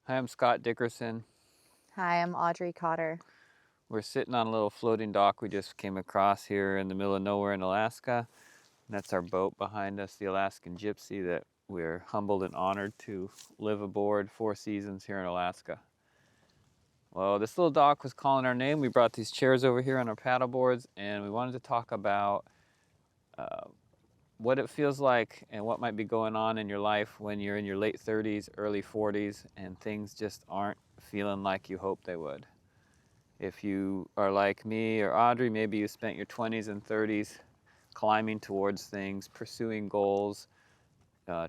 Hi, I'm Scott Dickerson. Hi, I'm Audrey Cotter. We're sitting on a little floating dock we just came across here in the middle of nowhere in Alaska. And that's our boat behind us, the Alaskan Gypsy, that we're humbled and honored to live aboard 4 seasons here in Alaska. Well, this little dock was calling our name. We brought these chairs over here on our paddle boards, and we wanted to talk about uh, what it feels like and what might be going on in your life when you're in your late 30s, early 40s, and things just aren't feeling like you hoped they would. If you are like me or Audrey, maybe you spent your 20s and 30s climbing towards things, pursuing goals,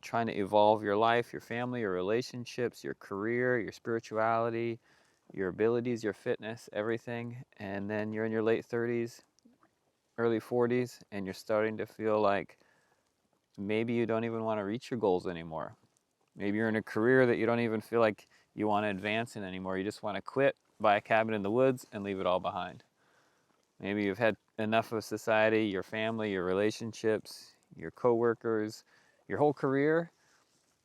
trying to evolve your life, your family, your relationships, your career, your spirituality, your abilities, your fitness, everything. And then you're in your late 30s, early 40s, and you're starting to feel like maybe you don't even want to reach your goals anymore. Maybe you're in a career that you don't even feel like you want to advance in anymore. You just want to quit, buy a cabin in the woods, and leave it all behind. Maybe you've had enough of society, your family, your relationships, your coworkers, your whole career.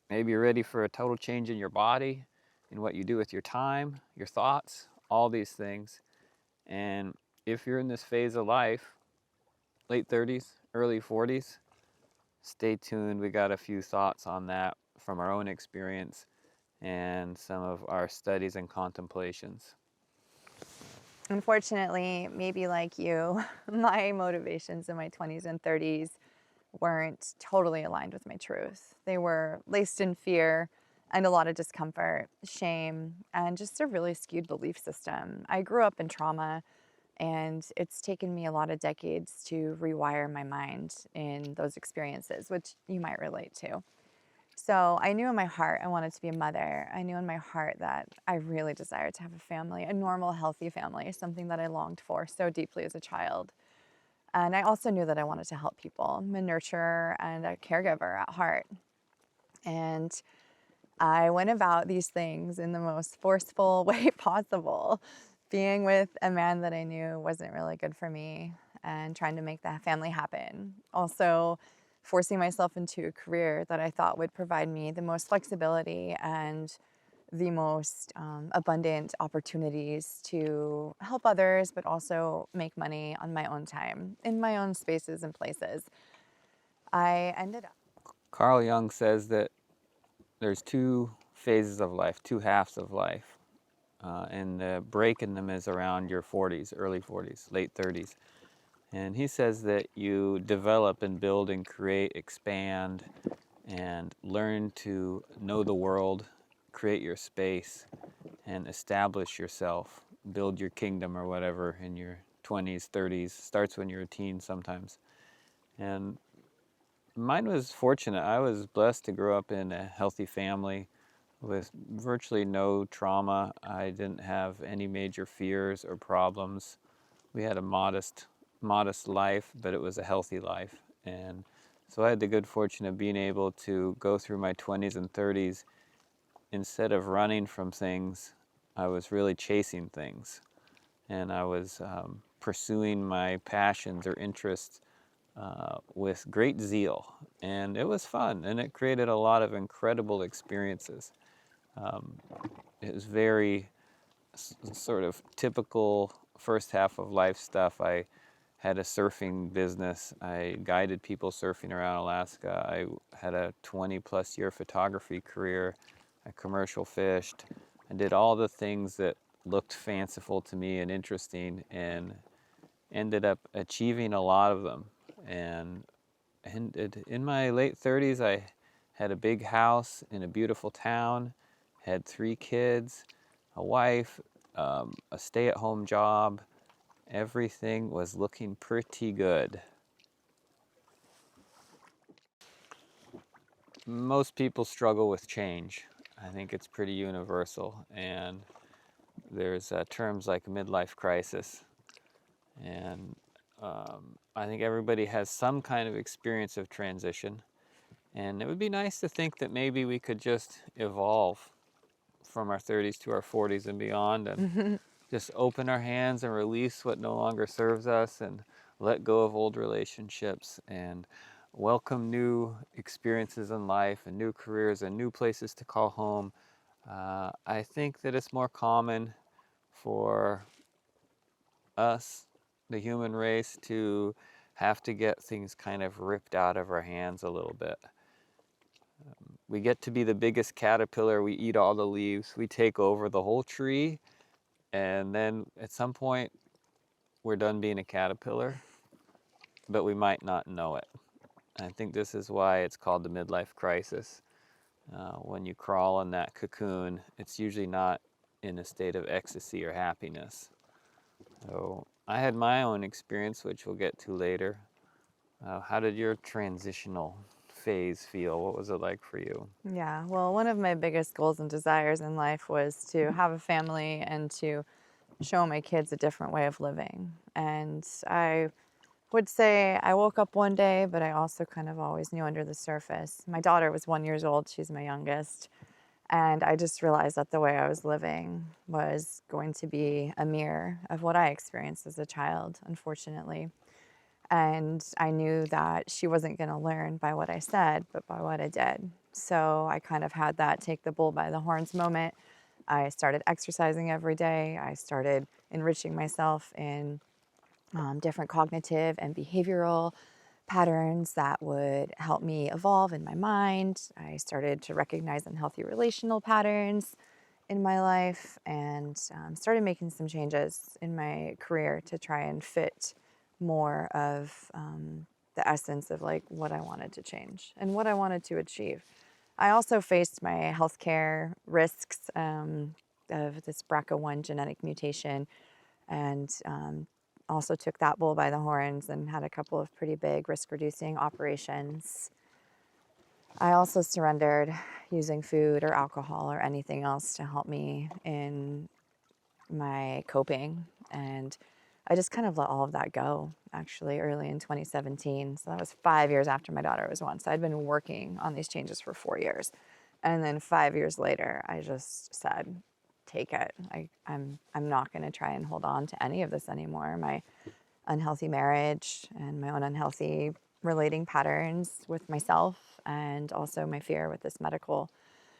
Maybe you're ready for a total change in your body, in what you do with your time, your thoughts, all these things. And if you're in this phase of life, late 30s, early 40s, stay tuned. We got a few thoughts on that from our own experience and some of our studies and contemplations. Unfortunately, maybe like you, my motivations in my 20s and 30s weren't totally aligned with my truth. They were laced in fear and a lot of discomfort, shame, and just a really skewed belief system. I grew up in trauma, and it's taken me a lot of decades to rewire my mind in those experiences, which you might relate to. So I knew in my heart I wanted to be a mother. I knew in my heart that I really desired to have a family, a normal, healthy family, something that I longed for so deeply as a child. And I also knew that I wanted to help people. I'm a nurturer and a caregiver at heart. And I went about these things in the most forceful way possible, being with a man that I knew wasn't really good for me and trying to make that family happen. Also, forcing myself into a career that I thought would provide me the most flexibility and the most abundant opportunities to help others, but also make money on my own time, in my own spaces and places. I ended up. Carl Jung says that there's two phases of life, two halves of life. And the break in them is around your 40s, early 40s, late 30s. And he says that you develop and build and create, expand, and learn to know the world, create your space, and establish yourself, build your kingdom or whatever in your 20s, 30s. Starts when you're a teen sometimes. And mine was fortunate. I was blessed to grow up in a healthy family with virtually no trauma. I didn't have any major fears or problems. We had a modest life, but it was a healthy life. And so I had the good fortune of being able to go through my 20s and 30s. Instead of running from things, I was really chasing things. And I was pursuing my passions or interests with great zeal. And it was fun, and it created a lot of incredible experiences. Um, it was very sort of typical first half of life stuff. I had a surfing business. I guided people surfing around Alaska. I had a 20-plus-year photography career. I commercial fished. I did all the things that looked fanciful to me and interesting, and ended up achieving a lot of them. And in my late 30s, I had a big house in a beautiful town, had 3 kids, a wife, a stay-at-home job. Everything was looking pretty good. Most people struggle with change. I think it's pretty universal. And there's terms like midlife crisis. And I think everybody has some kind of experience of transition. And it would be nice to think that maybe we could just evolve from our 30s to our 40s and beyond, and just open our hands and release what no longer serves us, and let go of old relationships, and welcome new experiences in life and new careers and new places to call home. I think that it's more common for us, the human race, to have to get things kind of ripped out of our hands a little bit. We get to be the biggest caterpillar, we eat all the leaves, we take over the whole tree, and then at some point we're done being a caterpillar, but we might not know it. I think this is why it's called the midlife crisis. When you crawl in that cocoon, it's usually not in a state of ecstasy or happiness. So I had my own experience, which we'll get to later. How did your transitional phase feel? What was it like for you? Yeah, well, one of my biggest goals and desires in life was to have a family and to show my kids a different way of living. And I would say I woke up one day, but I also kind of always knew under the surface. My daughter was 1 year old, she's my youngest. And I just realized that the way I was living was going to be a mirror of what I experienced as a child, unfortunately. And I knew that she wasn't going to learn by what I said, but by what I did. So I kind of had that take the bull by the horns moment. I started exercising every day. I started enriching myself in different cognitive and behavioral patterns that would help me evolve in my mind. I started to recognize unhealthy relational patterns in my life and started making some changes in my career to try and fit more of the essence of like what I wanted to change and what I wanted to achieve. I also faced my healthcare risks of this BRCA1 genetic mutation and also took that bull by the horns and had a couple of pretty big risk reducing operations. I also surrendered using food or alcohol or anything else to help me in my coping. And I just kind of let all of that go actually early in 2017. So that was 5 years after my daughter was 1. So I'd been working on these changes for 4 years. And then 5 years later, I just said, take it. I'm not going to try and hold on to any of this anymore. My unhealthy marriage and my own unhealthy relating patterns with myself and also my fear with this medical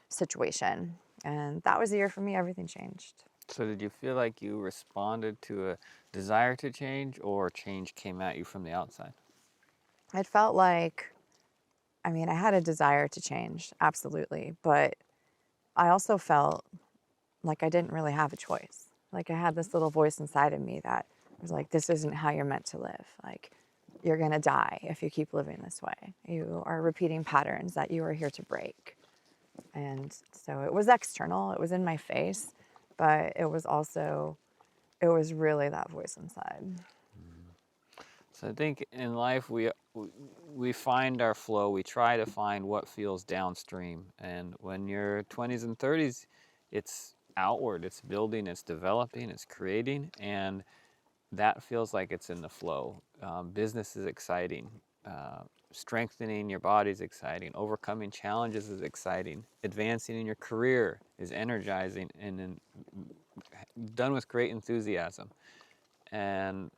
situation. And that was the year for me, everything changed. So did you feel like you responded to a desire to change, or change came at you from the outside? It felt like, I mean, I had a desire to change, absolutely. But I also felt like I didn't really have a choice. Like I had this little voice inside of me that was like, this isn't how you're meant to live. Like, you're going to die if you keep living this way. You are repeating patterns that you are here to break. And so it was external, it was in my face, but it was also, it was really that voice inside. So I think in life we find our flow. We try to find what feels downstream. And when you're 20s and 30s, it's outward, it's building, it's developing, it's creating, and that feels like it's in the flow. Business is exciting. Strengthening your body is exciting. Overcoming challenges is exciting. Advancing in your career is energizing and done with great enthusiasm. And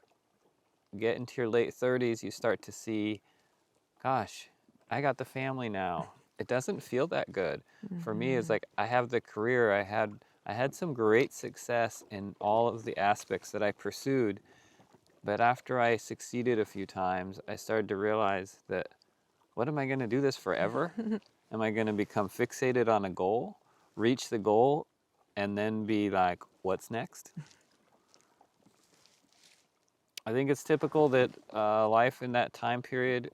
get into your late 30s, you start to see, gosh, I got the family now. It doesn't feel that good. For me, it's like I have the career, I had some great success in all of the aspects that I pursued, but after I succeeded a few times, I started to realize that, what am I going to do this forever? Am I going to become fixated on a goal, reach the goal, and then be like, what's next? I think it's typical that life in that time period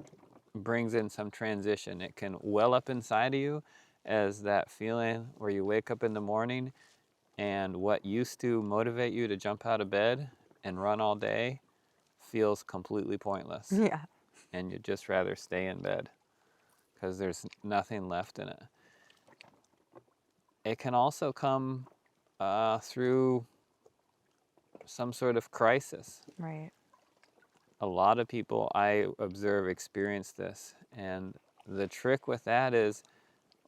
brings in some transition. It can well up inside of you as that feeling where you wake up in the morning and what used to motivate you to jump out of bed and run all day feels completely pointless. Yeah. And you'd just rather stay in bed because there's nothing left in it. It can also come through some sort of crisis. Right. A lot of people I observe experience this, and the trick with that is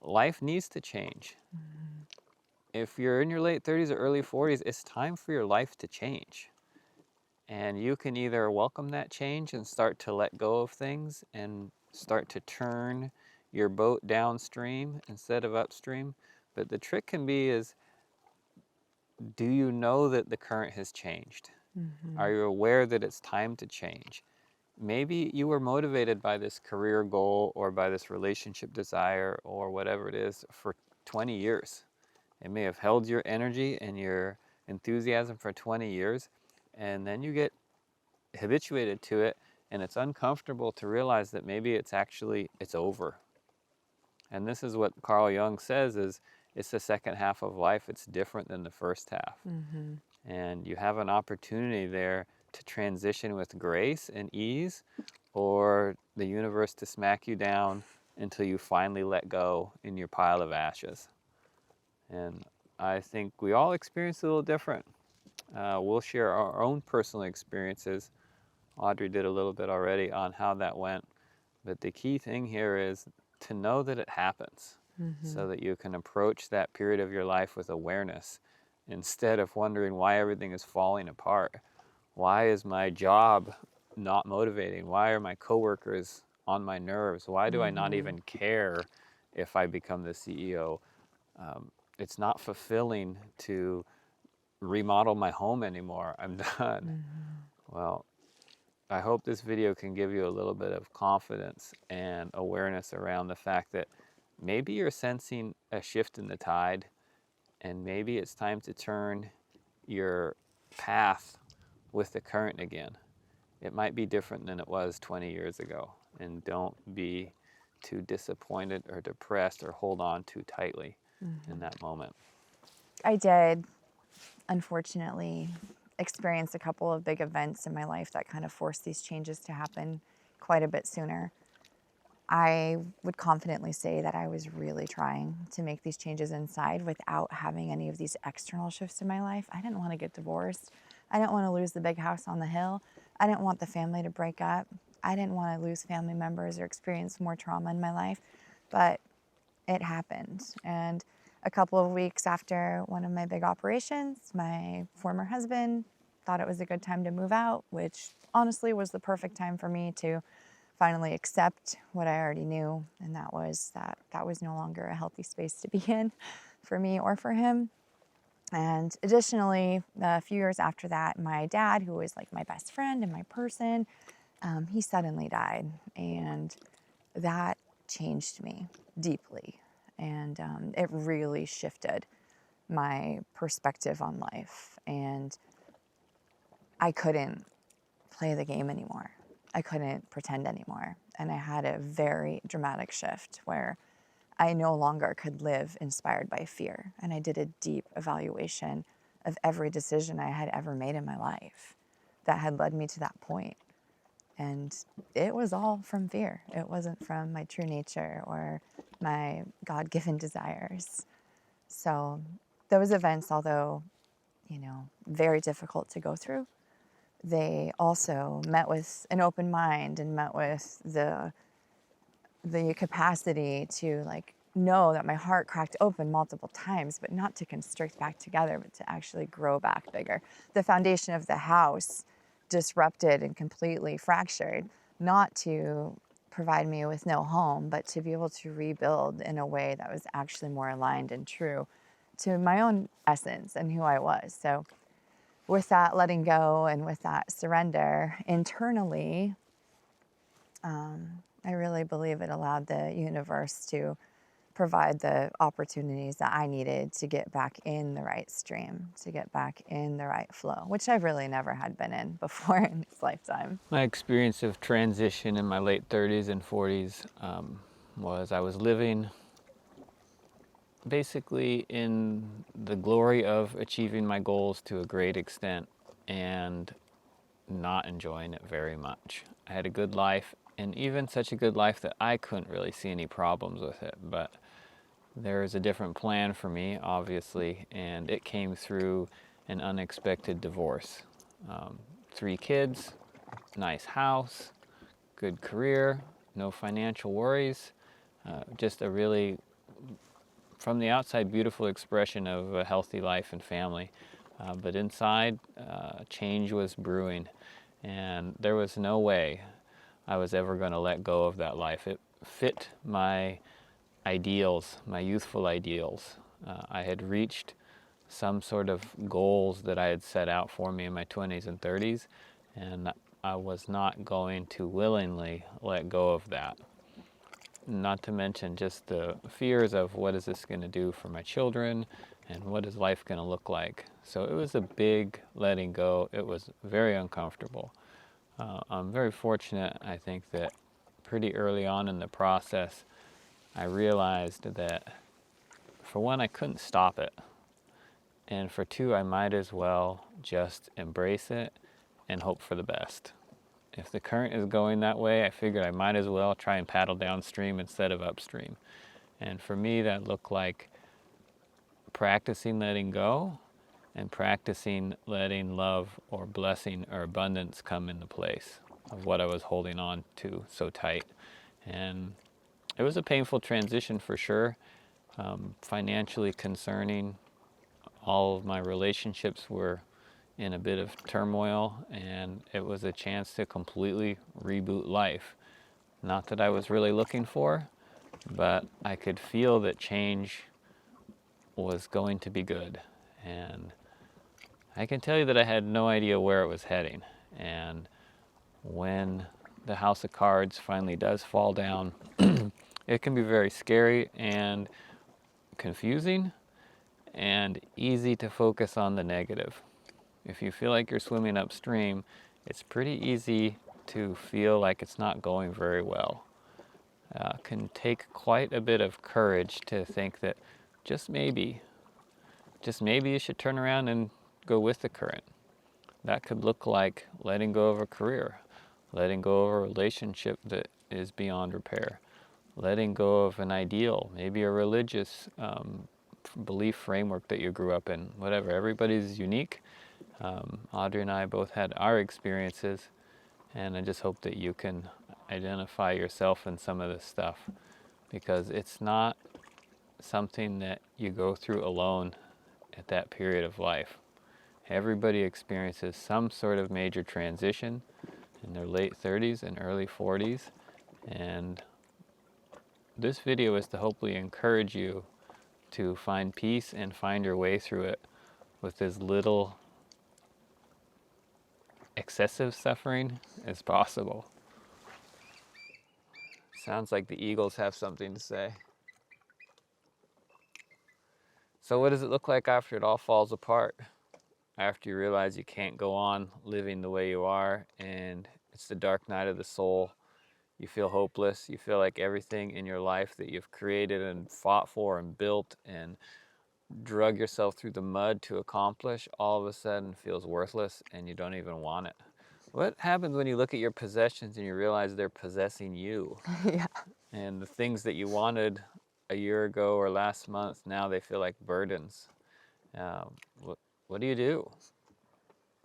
life needs to change. If you're in your late 30s or early 40s, it's time for your life to change. And you can either welcome that change and start to let go of things and start to turn your boat downstream instead of upstream. But the trick can be is do you know that the current has changed? Mm-hmm. Are you aware that it's time to change? Maybe you were motivated by this career goal or by this relationship desire or whatever it is for 20 years. It may have held your energy and your enthusiasm for 20 years, and then you get habituated to it, and it's uncomfortable to realize that maybe it's over. And this is what Carl Jung says is it's the second half of life. It's different than the first half. Mm-hmm. And you have an opportunity there to transition with grace and ease, or the universe to smack you down until you finally let go in your pile of ashes. And I think we all experience it a little different. We'll share our own personal experiences. Audrey did a little bit already on how that went. But the key thing here is to know that it happens, Mm-hmm. so that you can approach that period of your life with awareness instead of wondering why everything is falling apart. Why is my job not motivating? Why are my coworkers on my nerves? Why do I not Mm-hmm. even care if I become the CEO? It's not fulfilling to remodel my home anymore. I'm done. Mm-hmm. Well, I hope this video can give you a little bit of confidence and awareness around the fact that maybe you're sensing a shift in the tide, and maybe it's time to turn your path with the current again. It might be different than it was 20 years ago, and don't be too disappointed or depressed or hold on too tightly Mm-hmm. in that moment. I did, unfortunately, experience a couple of big events in my life that kind of forced these changes to happen quite a bit sooner. I would confidently say that I was really trying to make these changes inside without having any of these external shifts in my life. I didn't want to get divorced. I didn't want to lose the big house on the hill. I didn't want the family to break up. I didn't want to lose family members or experience more trauma in my life. But it happened. And a couple of weeks after one of my big operations, my former husband thought it was a good time to move out, which honestly was the perfect time for me to finally accept what I already knew, and that was no longer a healthy space to be in for me or for him. And additionally, a few years after that, my dad, who was like my best friend and my person, he suddenly died, and that changed me deeply, and it really shifted my perspective on life, and I couldn't play the game anymore. I couldn't pretend anymore. And I had a very dramatic shift where I no longer could live inspired by fear. And I did a deep evaluation of every decision I had ever made in my life that had led me to that point. And it was all from fear. It wasn't from my true nature or my God given desires. So those events, although, very difficult to go through, they also met with an open mind and met with the capacity to know that my heart cracked open multiple times, but not to constrict back together, but to actually grow back bigger. The foundation of the house disrupted and completely fractured, not to provide me with no home, but to be able to rebuild in a way that was actually more aligned and true to my own essence and who I was. So with that letting go and with that surrender internally, I really believe it allowed the universe to provide the opportunities that I needed to get back in the right stream, to get back in the right flow, which I really never had been in before in this lifetime. My experience of transition in my late 30s and 40s was I was living basically in the glory of achieving my goals to a great extent and not enjoying it very much. I had a good life, and even such a good life that I couldn't really see any problems with it, but there is a different plan for me, obviously, and it came through an unexpected divorce. 3 kids, nice house, good career, no financial worries, just a really, from the outside, beautiful expression of a healthy life and family. But inside, change was brewing, and there was no way I was ever going to let go of that life. It fit my ideals, my youthful ideals. I had reached some sort of goals that I had set out for me in my 20s and 30s, and I was not going to willingly let go of that. Not to mention just the fears of what is this going to do for my children and what is life going to look like. So it was a big letting go. It was very uncomfortable. I'm very fortunate, I think, that pretty early on in the process, I realized that for one, I couldn't stop it. And for two, I might as well just embrace it and hope for the best. If the current is going that way, I figured I might as well try and paddle downstream instead of upstream. And for me, that looked like practicing letting go and practicing letting love or blessing or abundance come into place of what I was holding on to so tight. And it was a painful transition for sure, financially concerning. All of my relationships were in a bit of turmoil, and it was a chance to completely reboot life. Not that I was really looking for, but I could feel that change was going to be good. And I can tell you that I had no idea where it was heading. And when the house of cards finally does fall down, it can be very scary and confusing and easy to focus on the negative. If you feel like you're swimming upstream, it's pretty easy to feel like it's not going very well. Can take quite a bit of courage to think that just maybe, just maybe you should turn around and go with the current. That could look like letting go of a career, letting go of a relationship that is beyond repair, letting go of an ideal, maybe a religious belief framework that you grew up in, whatever. Everybody's unique. Audrey and I both had our experiences, and I just hope that you can identify yourself in some of this stuff, because it's not something that you go through alone at that period of life. Everybody experiences some sort of major transition in their late 30s and early 40s, and this video is to hopefully encourage you to find peace and find your way through it with as little excessive suffering as possible. Sounds like the eagles have something to say. So what does it look like after it all falls apart? After you realize you can't go on living the way you are, and it's the dark night of the soul. You feel hopeless. You feel like everything in your life that you've created and fought for and built and drug yourself through the mud to accomplish all of a sudden feels worthless, and you don't even want it. What happens when you look at your possessions and you realize they're possessing you? Yeah. And the things that you wanted a year ago or last month, now they feel like burdens. What do you do?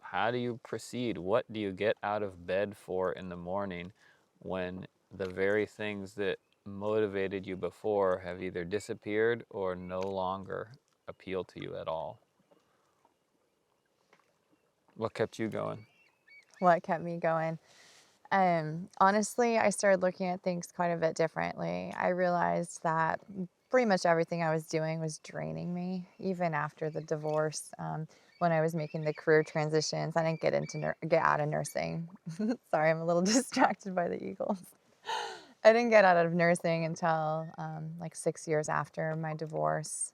How do you proceed? What do you get out of bed for in the morning when the very things that motivated you before have either disappeared or no longer appeal to you at all? What kept you going? What kept me going? Honestly, I started looking at things quite a bit differently. I realized that pretty much everything I was doing was draining me, even after the divorce. When I was making the career transitions, I didn't get out of nursing. Sorry, I'm a little distracted by the eagles. I didn't get out of nursing until like 6 years after my divorce.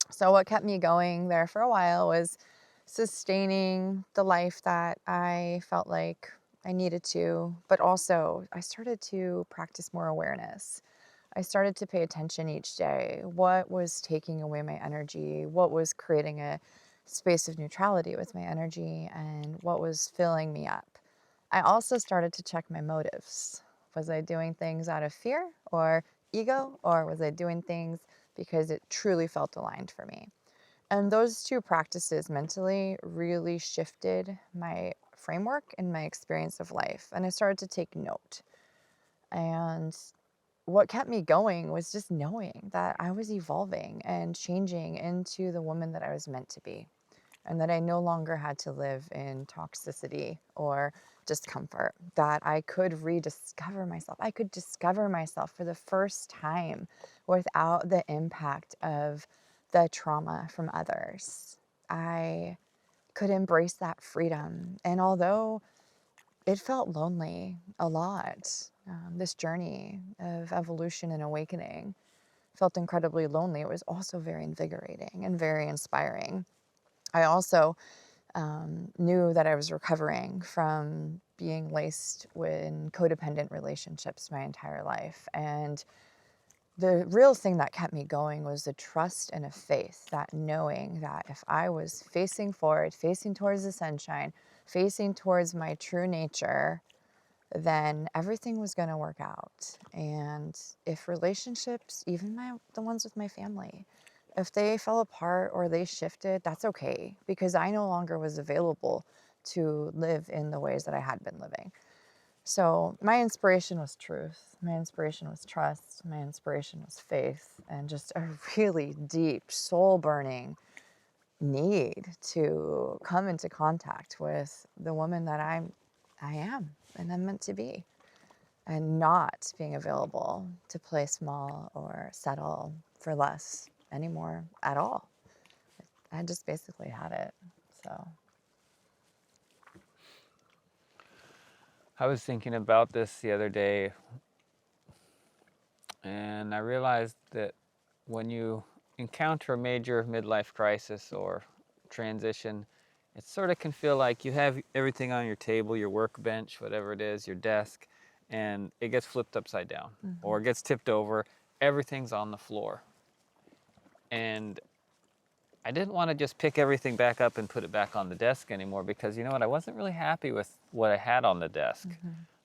So what kept me going there for a while was sustaining the life that I felt like I needed to, but also I started to practice more awareness. I started to pay attention each day. What was taking away my energy? What was creating a space of neutrality with my energy? And what was filling me up? I also started to check my motives. Was I doing things out of fear or ego, or was I doing things because it truly felt aligned for me? And those two practices mentally really shifted my framework and my experience of life. And I started to take note. And what kept me going was just knowing that I was evolving and changing into the woman that I was meant to be, and that I no longer had to live in toxicity or discomfort, that I could rediscover myself. I could discover myself for the first time without the impact of the trauma from others. I could embrace that freedom. And although it felt lonely a lot, this journey of evolution and awakening felt incredibly lonely, it was also very invigorating and very inspiring. I also knew that I was recovering from being laced in codependent relationships my entire life. And the real thing that kept me going was a trust and a faith, that knowing that if I was facing forward, facing towards the sunshine, facing towards my true nature, then everything was going to work out. And if relationships, even the ones with my family, if they fell apart or they shifted, that's okay, because I no longer was available to live in the ways that I had been living. So my inspiration was truth. My inspiration was trust. My inspiration was faith, and just a really deep, soul burning need to come into contact with the woman that I am and I'm meant to be, and not being available to play small or settle for less anymore at all. I just basically had it. So I was thinking about this the other day, and I realized that when you encounter a major midlife crisis or transition, it sort of can feel like you have everything on your table, your workbench, whatever it is, your desk, and it gets flipped upside down or it gets tipped over. Everything's on the floor. And I didn't want to just pick everything back up and put it back on the desk anymore, because you know what? I wasn't really happy with what I had on the desk.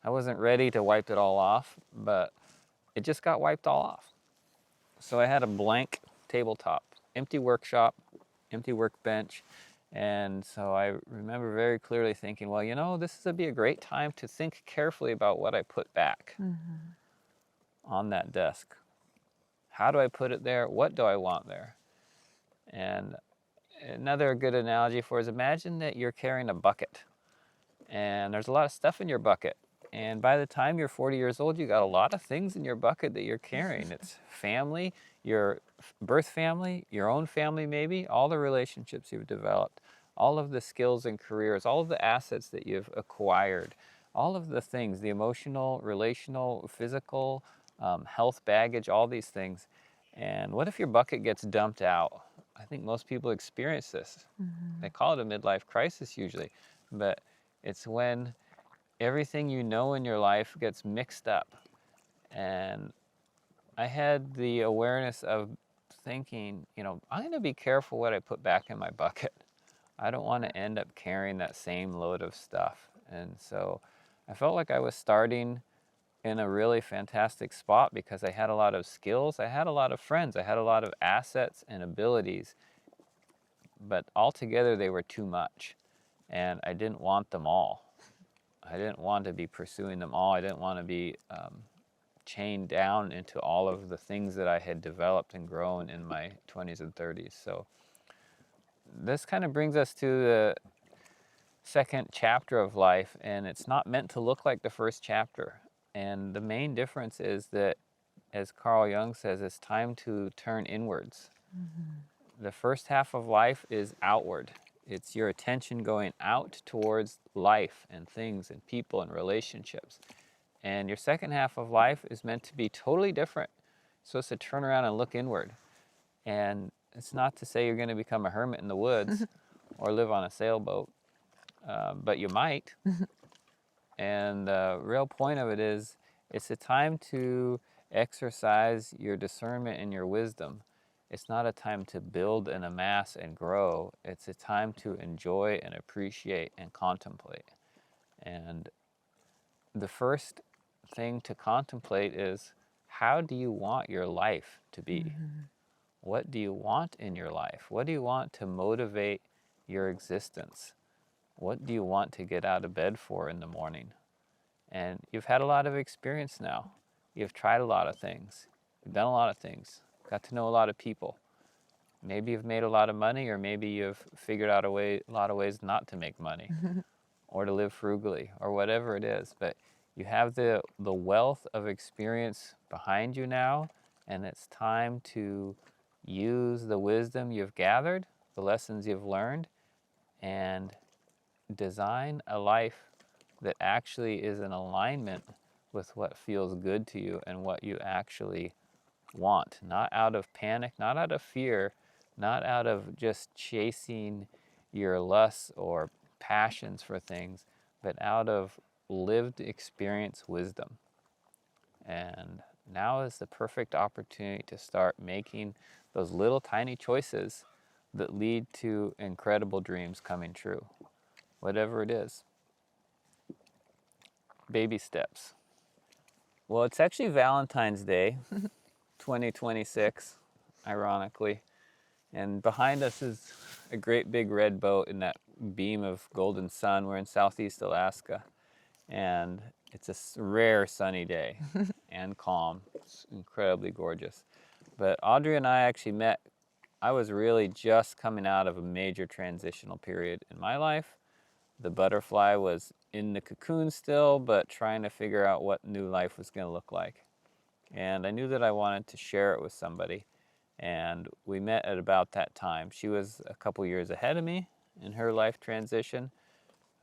I wasn't ready to wipe it all off, but it just got wiped all off. So I had a blank tabletop, empty workshop, empty workbench. And so I remember very clearly thinking, well, you know, this would be a great time to think carefully about what I put back on that desk. How do I put it there? What do I want there? And another good analogy for it is, imagine that you're carrying a bucket and there's a lot of stuff in your bucket. And by the time you're 40 years old, you got a lot of things in your bucket that you're carrying. It's family, your birth family, your own family maybe, all the relationships you've developed, all of the skills and careers, all of the assets that you've acquired, all of the things, the emotional, relational, physical, health baggage, all these things. And what if your bucket gets dumped out? I think most people experience this. They call it a midlife crisis usually, but it's when everything you know in your life gets mixed up. And I had the awareness of thinking, you know, I'm going to be careful what I put back in my bucket. I don't want to end up carrying that same load of stuff. And so I felt like I was starting in a really fantastic spot, because I had a lot of skills, I had a lot of friends, I had a lot of assets and abilities, but altogether they were too much. And I didn't want them all. I didn't want to be pursuing them all. I didn't want to be chained down into all of the things that I had developed and grown in my 20s and 30s. So this kind of brings us to the second chapter of life, and it's not meant to look like the first chapter. And the main difference is that, as Carl Jung says, it's time to turn inwards. The first half of life is outward. It's your attention going out towards life and things and people and relationships. And your second half of life is meant to be totally different. So it's to turn around and look inward. And it's not to say you're going to become a hermit in the woods or live on a sailboat, but you might. And the real point of it is, it's a time to exercise your discernment and your wisdom. It's not a time to build and amass and grow. It's a time to enjoy and appreciate and contemplate. And the first thing to contemplate is, how do you want your life to be? What do you want in your life? What do you want to motivate your existence? What do you want to get out of bed for in the morning? And you've had a lot of experience now. You've tried a lot of things. You've done a lot of things. Got to know a lot of people. Maybe you've made a lot of money, or maybe you've figured out a lot of ways not to make money, or to live frugally, or whatever it is. But you have the wealth of experience behind you now, and it's time to use the wisdom you've gathered, the lessons you've learned, and design a life that actually is in alignment with what feels good to you and what you actually want. Not out of panic, not out of fear, not out of just chasing your lusts or passions for things, but out of lived experience wisdom. And now is the perfect opportunity to start making those little tiny choices that lead to incredible dreams coming true, whatever it is. Baby steps. Well, it's actually Valentine's Day, 2026, ironically. And behind us is a great big red boat in that beam of golden sun. We're in southeast Alaska. And it's a rare sunny day and calm. It's incredibly gorgeous. But Audrey and I actually met. I was really just coming out of a major transitional period in my life. The butterfly was in the cocoon still, but trying to figure out what new life was going to look like. And I knew that I wanted to share it with somebody. And we met at about that time. She was a couple years ahead of me in her life transition.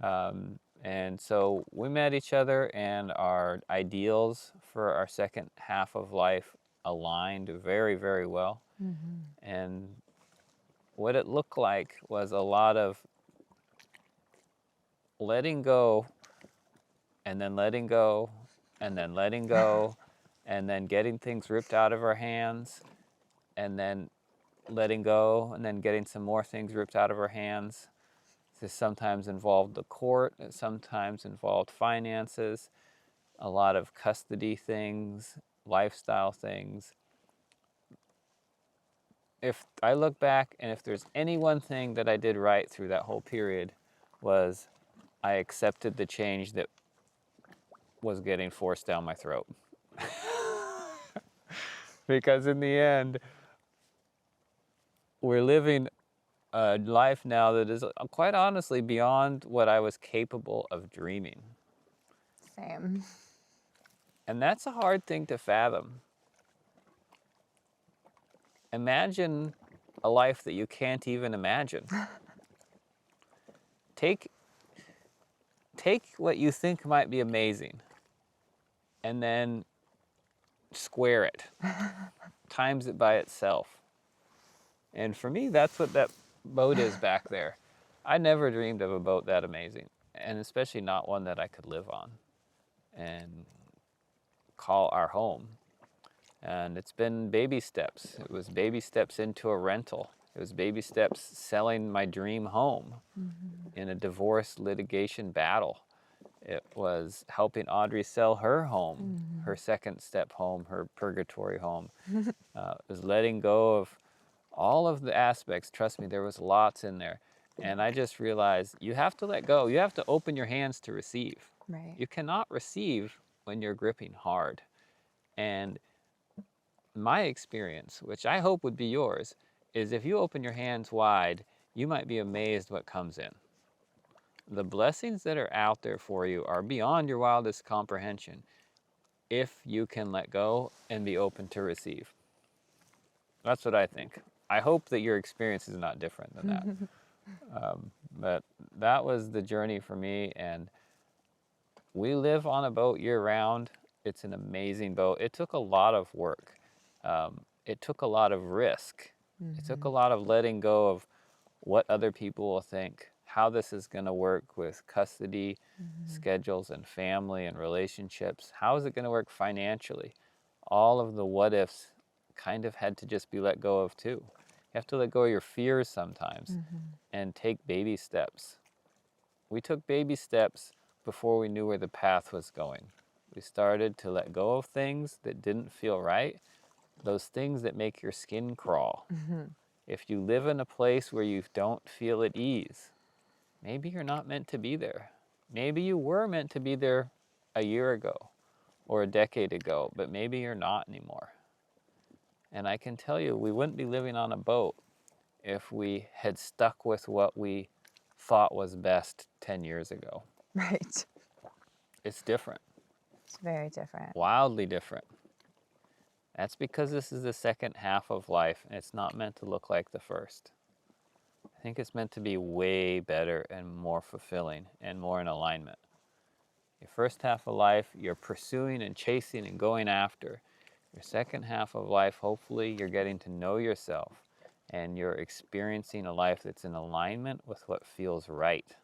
And so we met each other, and our ideals for our second half of life aligned very, very well. And what it looked like was a lot of letting go, and then letting go, and then letting go, and then getting things ripped out of our hands, and then letting go, and then getting some more things ripped out of our hands. This sometimes involved the court, it sometimes involved finances, a lot of custody things, lifestyle things. If I look back, and if there's any one thing that I did right through that whole period, was I accepted the change that was getting forced down my throat. Because in the end, we're living a life now that is quite honestly beyond what I was capable of dreaming. Same. And that's a hard thing to fathom. Imagine a life that you can't even imagine. Take what you think might be amazing and then square it, times it by itself. And for me, that's what that boat is back there. I never dreamed of a boat that amazing, and especially not one that I could live on and call our home. And it's been baby steps. It was baby steps into a rental. It was baby steps selling my dream home in a divorce litigation battle. It was helping Audrey sell her home, her second step home, her purgatory home. It was letting go of all of the aspects. Trust me, there was lots in there. And I just realized you have to let go. You have to open your hands to receive. Right. You cannot receive when you're gripping hard. And my experience, which I hope would be yours, is if you open your hands wide, you might be amazed what comes in. The blessings that are out there for you are beyond your wildest comprehension if you can let go and be open to receive. That's what I think. I hope that your experience is not different than that. But that was the journey for me, and we live on a boat year-round. It's an amazing boat. It took a lot of work. It took a lot of risk. It took a lot of letting go of what other people will think, how this is going to work with custody, schedules, and family and relationships. How is it going to work financially? All of the what ifs kind of had to just be let go of too. You have to let go of your fears sometimes and take baby steps. We took baby steps before we knew where the path was going. We started to let go of things that didn't feel right, those things that make your skin crawl. If you live in a place where you don't feel at ease, maybe you're not meant to be there. Maybe you were meant to be there a year ago or a decade ago, but maybe you're not anymore. And I can tell you, we wouldn't be living on a boat if we had stuck with what we thought was best 10 years ago. Right. It's different, It's very different. wildly different. That's because this is the second half of life, and it's not meant to look like the first. I think it's meant to be way better and more fulfilling and more in alignment. Your first half of life, you're pursuing and chasing and going after. Your second half of life, hopefully, you're getting to know yourself and you're experiencing a life that's in alignment with what feels right,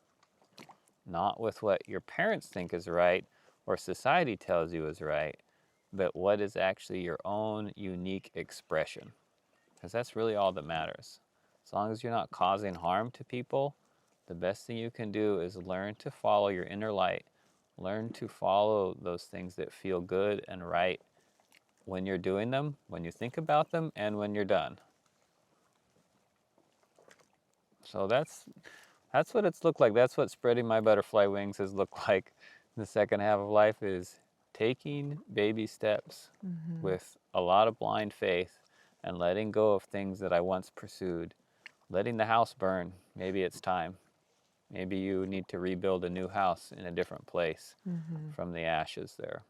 not with what your parents think is right or society tells you is right, but what is actually your own unique expression. Because that's really all that matters. As long as you're not causing harm to people, the best thing you can do is learn to follow your inner light. Learn to follow those things that feel good and right when you're doing them, when you think about them, and when you're done. So that's what it's looked like. That's what spreading my butterfly wings has looked like in the second half of life, is taking baby steps with a lot of blind faith and letting go of things that I once pursued. Letting the house burn. Maybe it's time. Maybe you need to rebuild a new house in a different place from the ashes there.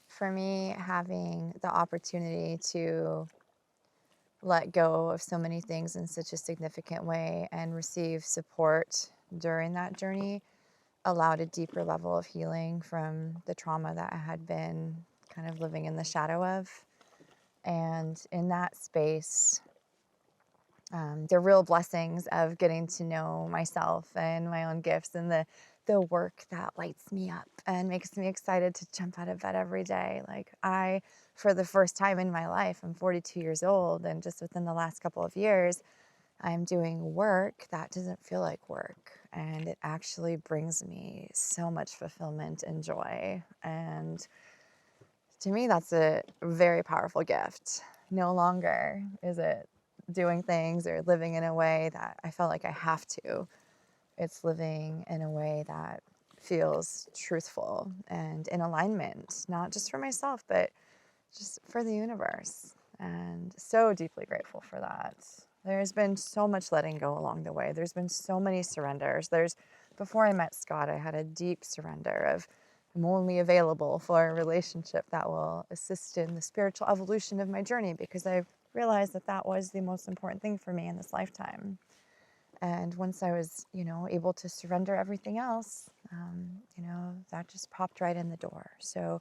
For me, having the opportunity to let go of so many things in such a significant way and receive support during that journey allowed a deeper level of healing from the trauma that I had been kind of living in the shadow of. And in that space, the real blessings of getting to know myself and my own gifts and the work that lights me up and makes me excited to jump out of bed every day. Like for the first time in my life, I'm 42 years old, and just within the last couple of years, I'm doing work that doesn't feel like work. And it actually brings me so much fulfillment and joy. And to me, that's a very powerful gift. No longer is it doing things or living in a way that I felt like I have to. It's living in a way that feels truthful and in alignment, not just for myself, but just for the universe. And so deeply grateful for that. There's been so much letting go along the way. There's been so many surrenders. Before I met Scott, I had a deep surrender of I'm only available for a relationship that will assist in the spiritual evolution of my journey, because I realized that that was the most important thing for me in this lifetime. And once I was, able to surrender everything else, that just popped right in the door. So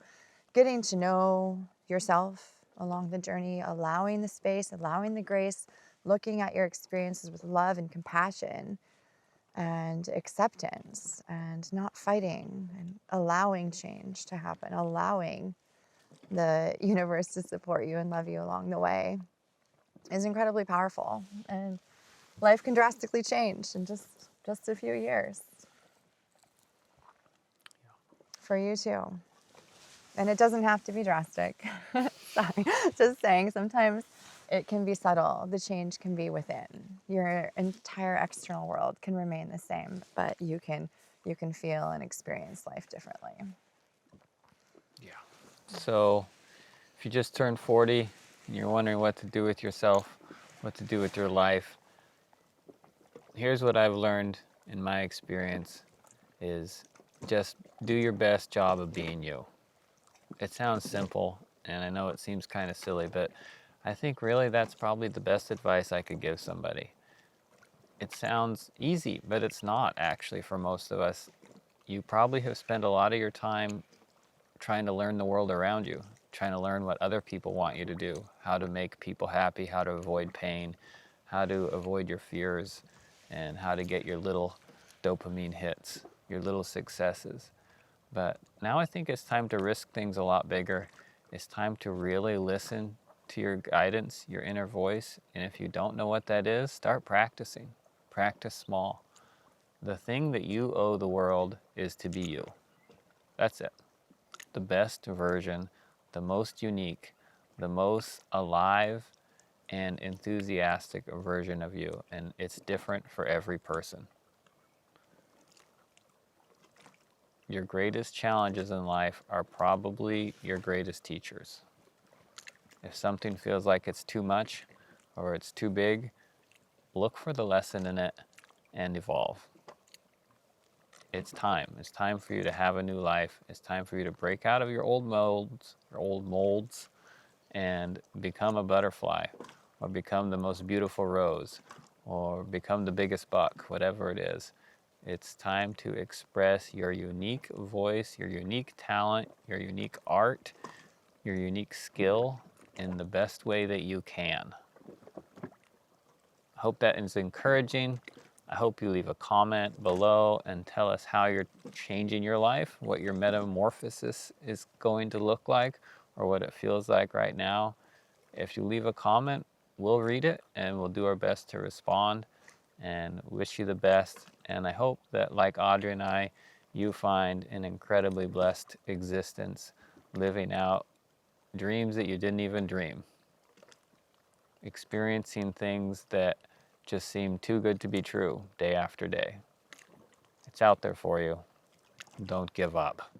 getting to know yourself along the journey, allowing the space, allowing the grace, looking at your experiences with love and compassion and acceptance, and not fighting, and allowing change to happen, allowing the universe to support you and love you along the way is incredibly powerful. And life can drastically change in just a few years. For you too. And it doesn't have to be drastic. Sorry, just saying, sometimes it can be subtle. The change can be within. Your entire external world can remain the same, but you can feel and experience life differently. Yeah. So if you just turned 40 and you're wondering what to do with yourself, what to do with your life, here's what I've learned in my experience is just do your best job of being you. It sounds simple, and I know it seems kind of silly, but I think really that's probably the best advice I could give somebody. It sounds easy, but it's not actually for most of us. You probably have spent a lot of your time trying to learn the world around you, trying to learn what other people want you to do, how to make people happy, how to avoid pain, how to avoid your fears, and how to get your little dopamine hits, your little successes. But now I think it's time to risk things a lot bigger. It's time to really listen to your guidance, your inner voice. And if you don't know what that is, start practicing. Practice small. The thing that you owe the world is to be you. That's it. The best version, the most unique, the most alive and enthusiastic version of you. And it's different for every person. Your greatest challenges in life are probably your greatest teachers. If something feels like it's too much or it's too big, look for the lesson in it and evolve. it's time. It's time for you to have a new life. It's time for you to break out of your old molds, and become a butterfly, or become the most beautiful rose, or become the biggest buck, whatever it is. It's time to express your unique voice, your unique talent, your unique art, your unique skill in the best way that you can. I hope that is encouraging. I hope you leave a comment below and tell us how you're changing your life, what your metamorphosis is going to look like, or what it feels like right now. If you leave a comment, we'll read it and we'll do our best to respond, and wish you the best. And I hope that, like Audrey and I, you find an incredibly blessed existence, living out dreams that you didn't even dream, experiencing things that just seem too good to be true day after day. It's out there for you. Don't give up.